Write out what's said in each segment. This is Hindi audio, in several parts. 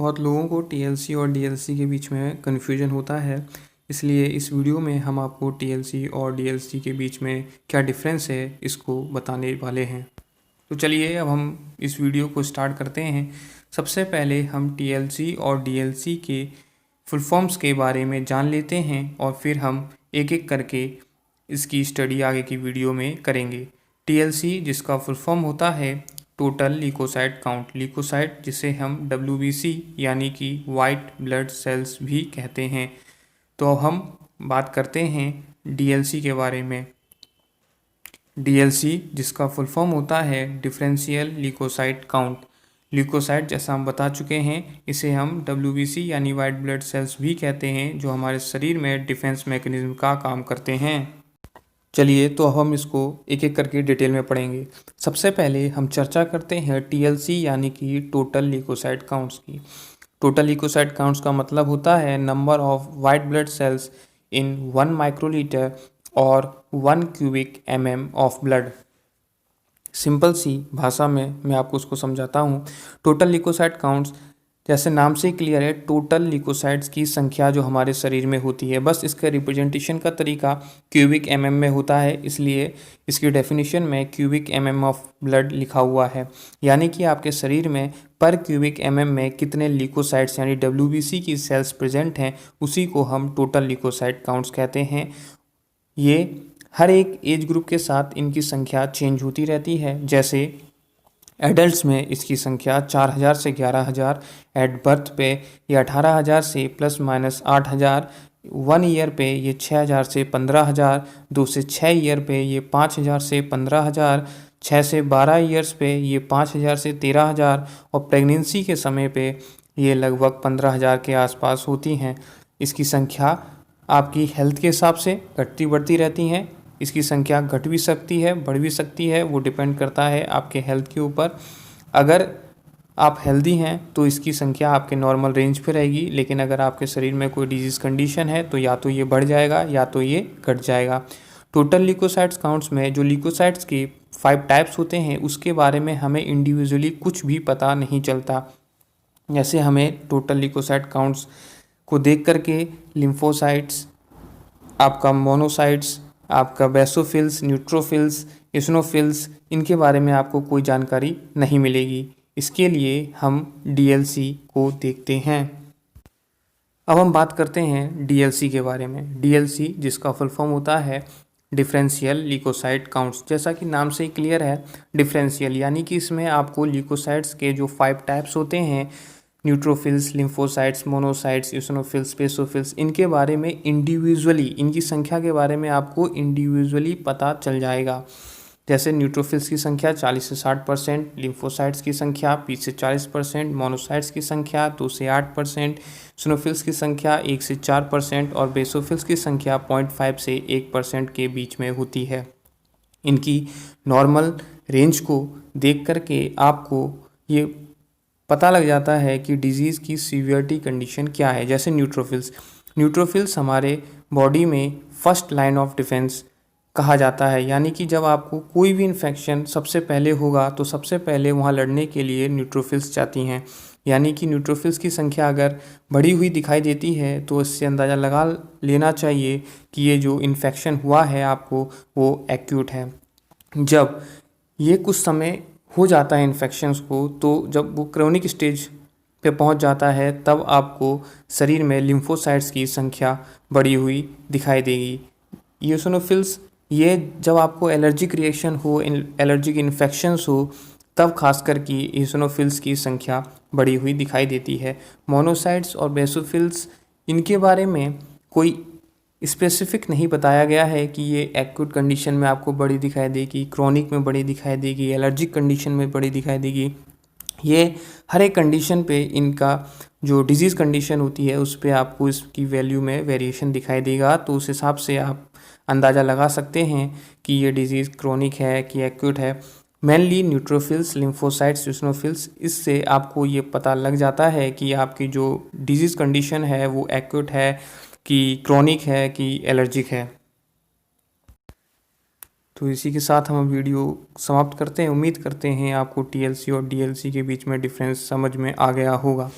बहुत लोगों को टीएलसी और डीएलसी के बीच में कन्फ्यूजन होता है। इसलिए इस वीडियो में हम आपको टीएलसी और डीएलसी के बीच में क्या डिफरेंस है इसको बताने वाले हैं। तो चलिए अब हम इस वीडियो को स्टार्ट करते हैं। सबसे पहले हम टीएलसी और डीएलसी के फुल फॉर्म्स के बारे में जान लेते हैं और फिर हम एक एक करके इसकी स्टडी आगे की वीडियो में करेंगे। टीएलसी जिसका फुल फॉर्म होता है टोटल ल्यूकोसाइट काउंट, ल्यूकोसाइट जिसे हम डब्ल्यूबीसी यानी कि वाइट ब्लड सेल्स भी कहते हैं। तो अब हम बात करते हैं डीएलसी के बारे में। डीएलसी जिसका फुल फॉर्म होता है डिफरेंशियल ल्यूकोसाइट काउंट, ल्यूकोसाइट जैसा हम बता चुके हैं, इसे हम डब्ल्यूबीसी यानी वाइट ब्लड सेल्स भी कहते हैं, जो हमारे शरीर में डिफेंस मैकेनिज्म का काम करते हैं। चलिए तो अब हम इसको एक एक करके डिटेल में पढ़ेंगे। सबसे पहले हम चर्चा करते हैं टीएलसी यानी कि टोटल ल्यूकोसाइट काउंट्स की। टोटल ल्यूकोसाइट काउंट्स का मतलब होता है number of white blood cells in 1 microlitre और 1 क्यूबिक ऑफ ब्लड। सिंपल सी भाषा में मैं आपको उसको समझाता हूँ। टोटल ल्यूकोसाइट काउंट्स जैसे नाम से क्लियर है, टोटल ल्यूकोसाइट्स की संख्या जो हमारे शरीर में होती है, बस इसका रिप्रेजेंटेशन का तरीका क्यूबिक में होता है, इसलिए इसकी डेफिनेशन में क्यूबिक ऑफ ब्लड लिखा हुआ है। यानी कि आपके शरीर में पर क्यूबिक में कितने ल्यूकोसाइट्स यानी डब्ल्यूबीसी की सेल्स प्रेजेंट हैं, उसी को हम टोटल ल्यूकोसाइट काउंट्स कहते हैं। ये हर एक एज ग्रुप के साथ इनकी संख्या चेंज होती रहती है। जैसे एडल्ट्स में इसकी संख्या 4000 से 11000, एट बर्थ पे ये 18000 से ±8000, 1 ईयर पे ये 6000 से 15000, 2 से 6 ईयर पे ये 5000 से 15000, 6 से 12 ईयर्स पे ये 5000 से 13000 और प्रेगनेंसी के समय पे ये लगभग 15000 के आसपास होती हैं। इसकी संख्या आपकी हेल्थ के हिसाब से घटती बढ़ती रहती हैं। इसकी संख्या घट भी सकती है, बढ़ भी सकती है, वो डिपेंड करता है आपके हेल्थ के ऊपर। अगर आप हेल्दी हैं तो इसकी संख्या आपके नॉर्मल रेंज पे रहेगी, लेकिन अगर आपके शरीर में कोई डिजीज़ कंडीशन है तो या तो ये बढ़ जाएगा या तो ये घट जाएगा। टोटल ल्यूकोसाइट्स काउंट्स में जो ल्यूकोसाइट्स के 5 टाइप्स होते हैं उसके बारे में हमें इंडिविजुअली कुछ भी पता नहीं चलता। जैसे हमें टोटल ल्यूकोसाइट काउंट्स को देख करके लिम्फोसाइट्स, आपका मोनोसाइट्स, आपका बेसोफिल्स, न्यूट्रोफिल्स, इसिनोफिल्स, इनके बारे में आपको कोई जानकारी नहीं मिलेगी। इसके लिए हम डीएलसी को देखते हैं। अब हम बात करते हैं डीएलसी के बारे में। डीएलसी जिसका फुल फॉर्म होता है डिफरेंशियल ल्यूकोसाइट काउंट्स, जैसा कि नाम से ही क्लियर है, डिफरेंशियल यानी कि इसमें आपको ल्यूकोसाइट्स के जो 5 टाइप्स होते हैं, न्यूट्रोफिल्स, लिम्फोसाइट्स, मोनोसाइट्स, इसिनोफिल्स, बेसोफिल्स, इनके बारे में इंडिविजुअली, इनकी संख्या के बारे में आपको इंडिविजुअली पता चल जाएगा। जैसे न्यूट्रोफिल्स की संख्या 40 से 60%, लिम्फोसाइट्स की संख्या 20 से 40%, मोनोसाइट्स की संख्या 2 से 8%, इसिनोफिल्स की संख्या 1 से 4% और बेसोफिल्स की संख्या 0.5 से 1% के बीच में होती है। इनकी नॉर्मल रेंज को देख करके आपको ये पता लग जाता है कि डिजीज़ की सीवियरिटी कंडीशन क्या है। जैसे न्यूट्रोफिल्स हमारे बॉडी में फर्स्ट लाइन ऑफ डिफेंस कहा जाता है, यानी कि जब आपको कोई भी इन्फेक्शन सबसे पहले होगा तो सबसे पहले वहाँ लड़ने के लिए न्यूट्रोफिल्स जाती हैं। यानी कि न्यूट्रोफिल्स की संख्या अगर बढ़ी हुई दिखाई देती है तो इससे अंदाज़ा लगा लेना चाहिए कि ये जो इन्फेक्शन हुआ है आपको वो एक्यूट है। जब ये कुछ समय हो जाता है इन्फेक्शंस को, तो जब वो क्रोनिक स्टेज पे पहुंच जाता है तब आपको शरीर में लिम्फोसाइट्स की संख्या बढ़ी हुई दिखाई देगी। यूसिनोफिल्स, ये जब आपको एलर्जिक रिएक्शन हो, एलर्जिक इन्फेक्शंस हो, तब खासकर कि यूसिनोफिल्स की संख्या बढ़ी हुई दिखाई देती है। मोनोसाइट्स और बेसोफिल्स, इनके बारे में कोई स्पेसिफिक नहीं बताया गया है कि ये एक्यूट कंडीशन में आपको बड़ी दिखाई देगी, क्रोनिक में बड़ी दिखाई देगी, एलर्जिक कंडीशन में बड़ी दिखाई देगी। ये हर एक कंडीशन पे इनका जो डिजीज़ कंडीशन होती है उस पे आपको इसकी वैल्यू में वेरिएशन दिखाई देगा, तो उस हिसाब से आप अंदाज़ा लगा सकते हैं कि ये डिज़ीज़ क्रोनिक है कि एक्यूट है। मेनली न्यूट्रोफिल्स, लिम्फोसाइट्स, इसिनोफिल्स, इससे आपको ये पता लग जाता है कि आपकी जो डिजीज़ कंडीशन है वो एक्यूट है कि क्रोनिक है कि एलर्जिक है। तो इसी के साथ हम वीडियो समाप्त करते हैं। उम्मीद करते हैं आपको टीएलसी और डीएलसी के बीच में डिफरेंस समझ में आ गया होगा।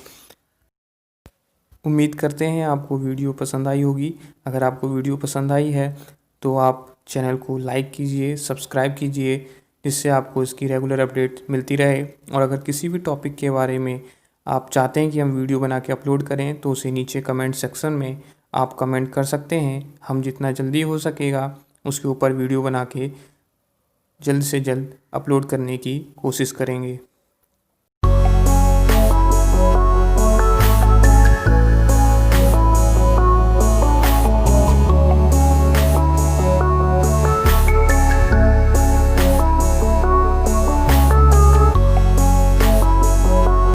उम्मीद करते हैं आपको वीडियो पसंद आई होगी। अगर आपको वीडियो पसंद आई है तो आप चैनल को लाइक कीजिए, सब्सक्राइब कीजिए, जिससे आपको इसकी रेगुलर अपडेट मिलती रहे। और अगर किसी भी टॉपिक के बारे में आप चाहते हैं कि हम वीडियो बना के अपलोड करें तो उसे नीचे कमेंट सेक्शन में आप कमेंट कर सकते हैं। हम जितना जल्दी हो सकेगा उसके ऊपर वीडियो बना के जल्द से जल्द अपलोड करने की कोशिश करेंगे।